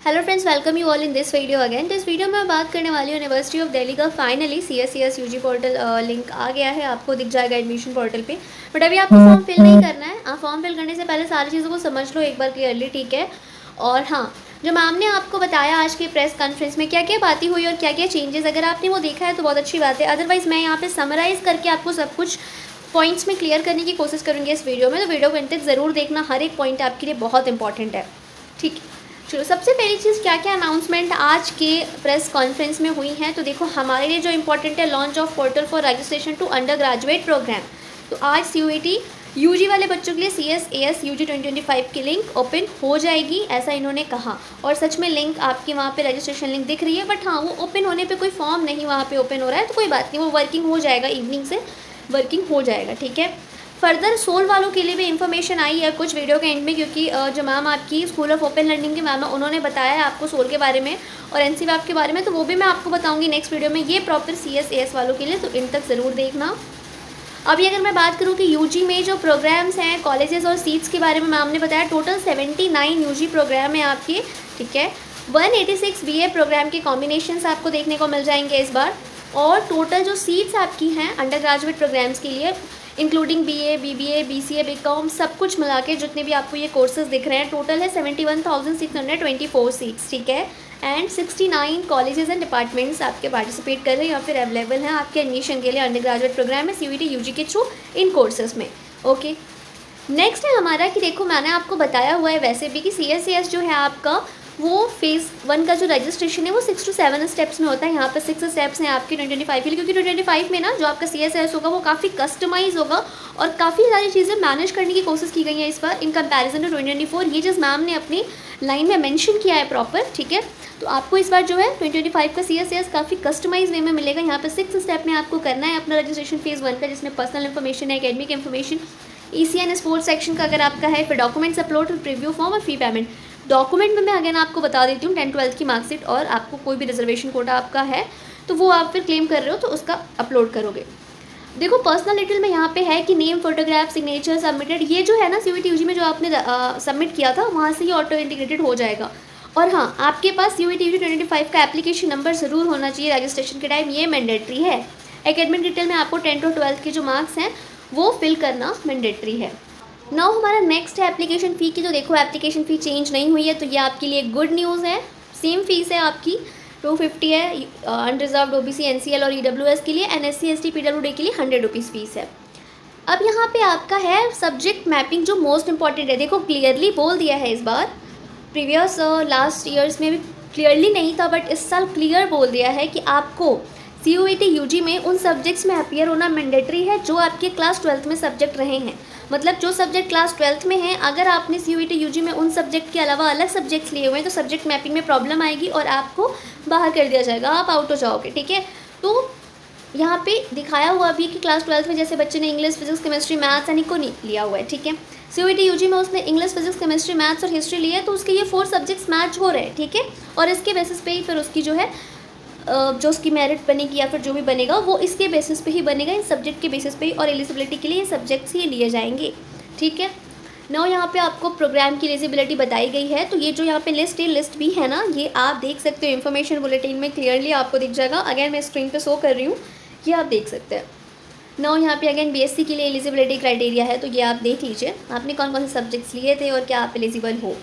Hello friends, welcome you all in this video again. तो इस video में मैं बात करने वाली हूँ यूनिवर्सिटी ऑफ दिल्ली का finally CSCS UG portal link आ गया है, आपको दिख जाएगा एडमिशन पोर्टल पे। बट अभी आपको फॉर्म फिल नहीं करना है। आप फॉर्म फिल करने से पहले सारी चीज़ों को समझ लो एक बार क्लियरली, ठीक है। और हाँ, जो मैम ने आपको बताया आज की प्रेस कॉन्फ्रेंस में क्या क्या बातें हुई और क्या क्या चेंजेस, अगर आपने वो देखा है तो बहुत अच्छी बात है। अदरवाइज़ मैं यहाँ पर समराइज़ करके आपको सब कुछ पॉइंट्स में क्लियर करने की कोशिश करूँगी इस वीडियो में। तो वीडियो को अंत तक ज़रूर देखना, हर एक पॉइंट आपके लिए बहुत इंपॉर्टेंट है, ठीक है। चलो, सबसे पहली चीज़ क्या क्या अनाउंसमेंट आज के प्रेस कॉन्फ्रेंस में हुई हैं, तो देखो हमारे लिए जो इम्पोर्टेंट है, launch of portal for registration to undergraduate programme. तो आज CUET UG वाले बच्चों के लिए CSAS UG 2025 की लिंक ओपन हो जाएगी, ऐसा इन्होंने कहा। और सच में लिंक आपकी वहाँ पे रजिस्ट्रेशन लिंक दिख रही है, बट हाँ, वो ओपन होने पे कोई फॉर्म नहीं वहाँ पे ओपन हो रहा है, तो कोई बात नहीं, वो वर्किंग हो जाएगा, इवनिंग से वर्किंग हो जाएगा, ठीक है। फर्दर सोल वालों के लिए भी इन्फॉर्मेशन आई है कुछ वीडियो के एंड में, क्योंकि जो मैम आपकी स्कूल ऑफ ओपन लर्निंग के मैम है, उन्होंने बताया है आपको सोल के बारे में और NCVAP के बारे में, तो वो भी मैं आपको बताऊंगी नेक्स्ट वीडियो में। ये प्रॉपर CSAS वालों के लिए, तो इन तक ज़रूर देखना। अभी अगर मैं बात करूँ कि UG में जो प्रोग्राम्स हैं, कॉलेजेस और सीट्स के बारे में मैम ने बताया, टोटल 79 UG प्रोग्राम है आपके, ठीक है। 186 BA प्रोग्राम के कॉम्बिनेशंस आपको देखने को मिल जाएंगे इस बार। और टोटल जो सीट्स आपकी हैं अंडर ग्रेजुएट प्रोग्राम्स के लिए, including BA BBA BCA BCom सब कुछ मिला के जितने भी आपको ये कोर्सेज दिख रहे हैं, टोटल है 71,624 सीट्स, ठीक है। एंड 69 कॉलेजेस एंड डिपार्टमेंट्स आपके पार्टिसिपेट कर रहे हैं या फिर अवेलेबल हैं आपके एडमिशन के लिए अंडर ग्रेजुएट प्रोग्राम में CUET UG के थ्रू इन कोर्सेज में, ओके। नेक्स्ट है हमारा कि देखो मैंने आपको बताया हुआ है वैसे भी कि CSAS जो है आपका, वो फेज़ 1 का जो रजिस्ट्रेशन है वो 6 to 7 स्टेप्स में होता है। यहाँ पर 6 स्टेप्स हैं आपके 2025 के लिए, क्योंकि 2025 में ना जो आपका CSAS होगा वो काफ़ी कस्टमाइज होगा और काफ़ी सारी चीज़ें मैनेज करने की कोशिश की गई हैं इस बार इन कंपैरिजन टू 2024। ये चीज़ मैम ने अपनी लाइन में मेंशन किया है प्रॉपर, ठीक है। तो आपको इस बार जो है 2025 का CSAS काफ़ी कस्टमाइज वे में मिलेगा। यहाँ पर 6 स्टेप में आपको करना है अपना रजिस्ट्रेशन फेज़ 1 का, जिसमें पर्सनल इन्फॉर्मेशन है, academic information, ECN sports section का अगर आपका है, फिर डॉक्यूमेंट्स अपलोड, फिर प्रीव्यू फॉर्म और फी पेमेंट। डॉक्यूमेंट में मैं अगेन आपको बता देती हूँ 10-12 की मार्कशीट, और आपको कोई भी रिजर्वेशन कोटा आपका है तो वो आप फिर क्लेम कर रहे हो तो उसका अपलोड करोगे। देखो पर्सनल डिटेल में यहाँ पे है कि नेम, फोटोग्राफ, सिग्नेचर सबमिटेड, ये जो है ना CUET UG में जो आपने सबमिट किया था वहाँ से ही ऑटो इंटीग्रेटेड हो जाएगा। और हाँ, आपके पास CUET UG 2025 का एप्लीकेशन नंबर ज़रूर होना चाहिए रजिस्ट्रेशन के टाइम, ये मैंडेटरी है। एकेडमिक डिटेल में आपको 10 और 12 के जो मार्क्स हैं वो फिल करना मैंडेटरी है। नाउ हमारा नेक्स्ट है एप्लीकेशन फ़ी की। तो देखो एप्लीकेशन फ़ी चेंज नहीं हुई है, तो ये आपके लिए गुड न्यूज़ है। सेम फीस है आपकी 250 है अनरिजर्व्ड OBC NCL और EWS के लिए, NSC ST PWD के लिए 100 रुपीज़ फीस है। अब यहाँ पे आपका है सब्जेक्ट मैपिंग, जो मोस्ट इंपॉर्टेंट है। देखो क्लियरली बोल दिया है इस बार, प्रीवियस लास्ट ईयर्स में भी क्लियरली नहीं था, बट इस साल क्लियर बोल दिया है कि आपको CUET UG में उन सब्जेक्ट्स में अपीयर होना मैंडेटरी है जो आपके क्लास 12th में सब्जेक्ट रहे हैं। मतलब जो सब्जेक्ट क्लास 12th में हैं, अगर आपने CUET UG में उन सब्जेक्ट के अलावा अलग सब्जेक्ट्स लिए हुए हैं तो सब्जेक्ट मैपिंग में प्रॉब्लम आएगी और आपको बाहर कर दिया जाएगा, आप आउट हो जाओगे, ठीक है। तो यहाँ पे दिखाया हुआ भी कि क्लास 12th में जैसे बच्चे ने इंग्लिश, फिजिक्स, केमिस्ट्री, मैथ्स यानी को नहीं लिया हुआ है, ठीक है। CUET UG में उसने इंग्लिश, फिजिक्स, केमिस्ट्री, मैथ्स और हिस्ट्री लिया है, तो उसके ये 4 सब्जेक्ट्स मैच हो रहे हैं, ठीक है। और इसके बेसिस पे ही फिर उसकी जो है जो उसकी मेरिट बनेगी या फिर जो भी बनेगा वो इसके बेसिस पे ही बनेगा, इन सब्जेक्ट के बेसिस पे ही, और एलिजिबिलिटी के लिए ये सब्जेक्ट्स ही लिए जाएंगे, ठीक है। नाउ यहाँ पे आपको प्रोग्राम की एलिजिबिलिटी बताई गई है। तो ये जो यहाँ पे लिस्ट भी है ना, ये आप देख सकते हो इन्फॉर्मेशन बुलेटिन में क्लियरली आपको दिख जाएगा। अगेन मैं स्क्रीन पे शो कर रही हूँ, ये आप देख सकते हैं। नाउ यहाँ पे अगेन BSc के लिए एलिजिबिलिटी क्राइटेरिया है, तो ये आप देख लीजिए आपने कौन कौन से सब्जेक्ट्स लिए थे और क्या आप एलिजिबल हो।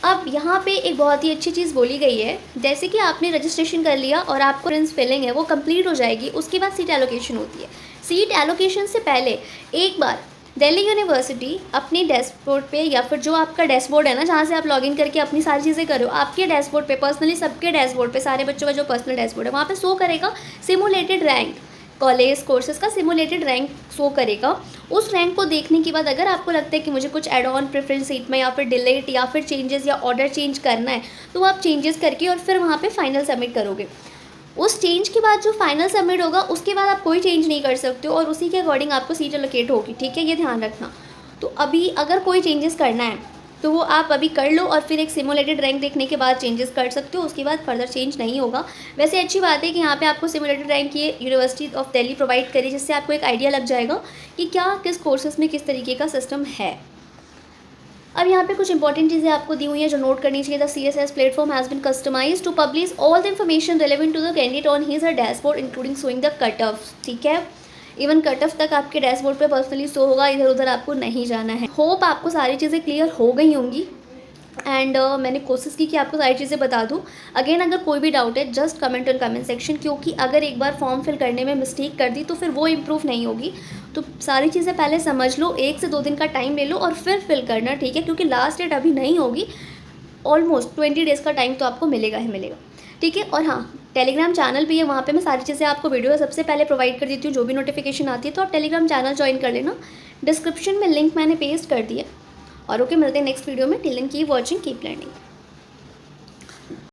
अब यहाँ पे एक बहुत ही अच्छी चीज़ बोली गई है, जैसे कि आपने रजिस्ट्रेशन कर लिया और आपको रेफरेंस फिलिंग है वो कंप्लीट हो जाएगी, उसके बाद सीट एलोकेशन होती है। सीट एलोकेशन से पहले एक बार दिल्ली यूनिवर्सिटी अपने डैशबोर्ड पे, या फिर जो आपका डैशबोर्ड है ना जहाँ से आप लॉगिन करके अपनी सारी चीज़ें करो, आपके डैशबोर्ड पे पर्सनली सबके डैशबोर्ड पे, सारे बच्चों का जो पर्सनल डैशबोर्ड है वहाँ पे शो करेगा सिमुलेटेड रैंक, कॉलेज कोर्सेज का सिमुलेटेड रैंक शो करेगा। उस रैंक को देखने के बाद अगर आपको लगता है कि मुझे कुछ एड ऑन प्रेफरेंस सीट में या फिर डिलीट या फिर चेंजेस या ऑर्डर चेंज करना है, तो आप चेंजेस करके और फिर वहाँ पे फाइनल सबमिट करोगे। उस चेंज के बाद जो फाइनल सबमिट होगा उसके बाद आप कोई चेंज नहीं कर सकते हो और उसी के अकॉर्डिंग आपको सीट एलोकेट होगी, ठीक है, ये ध्यान रखना। तो अभी अगर कोई चेंजेस करना है तो वो आप अभी कर लो और फिर एक सिमुलेटेड रैंक देखने के बाद चेंजेस कर सकते हो, उसके बाद फर्दर चेंज नहीं होगा। वैसे अच्छी बात है कि यहाँ पे आपको सिमुलेटेड रैंक ये यूनिवर्सिटी ऑफ दिल्ली प्रोवाइड करी, जिससे आपको एक आइडिया लग जाएगा कि क्या किस कोर्सेज में किस तरीके का सिस्टम है। अब यहाँ पे कुछ इंपॉर्टेंट चीज़ें आपको दी हुई हैं जो नोट करनी चाहिए। The CSS platform has been customise to publish all the information relevant to the candidate on his dashboard including showing the cut off. ठीक है, इवन कट ऑफ तक आपके डैशबोर्ड पे पर्सनली शो होगा, इधर उधर आपको नहीं जाना है। होप आपको सारी चीज़ें क्लियर हो गई होंगी एंड मैंने कोशिश की कि आपको सारी चीज़ें बता दूं। अगेन अगर कोई भी डाउट है just comment on comment section, क्योंकि अगर एक बार फॉर्म फिल करने में मिस्टेक कर दी तो फिर वो इम्प्रूव नहीं होगी। तो सारी चीज़ें पहले समझ लो, 1 से 2 दिन का टाइम ले लो और फिर फिल करना, ठीक है, क्योंकि लास्ट डेट अभी नहीं होगी। ऑलमोस्ट 20 डेज़ का टाइम तो आपको मिलेगा ही मिलेगा, ठीक है। और हाँ, टेलीग्राम चैनल भी है, वहाँ पे मैं सारी चीज़ें आपको वीडियो सबसे पहले प्रोवाइड कर देती हूँ जो भी नोटिफिकेशन आती है। तो आप टेलीग्राम चैनल ज्वाइन कर लेना, डिस्क्रिप्शन में लिंक मैंने पेस्ट कर दिया। और ओके, मिलते हैं नेक्स्ट वीडियो में। Till then keep watching, keep learning.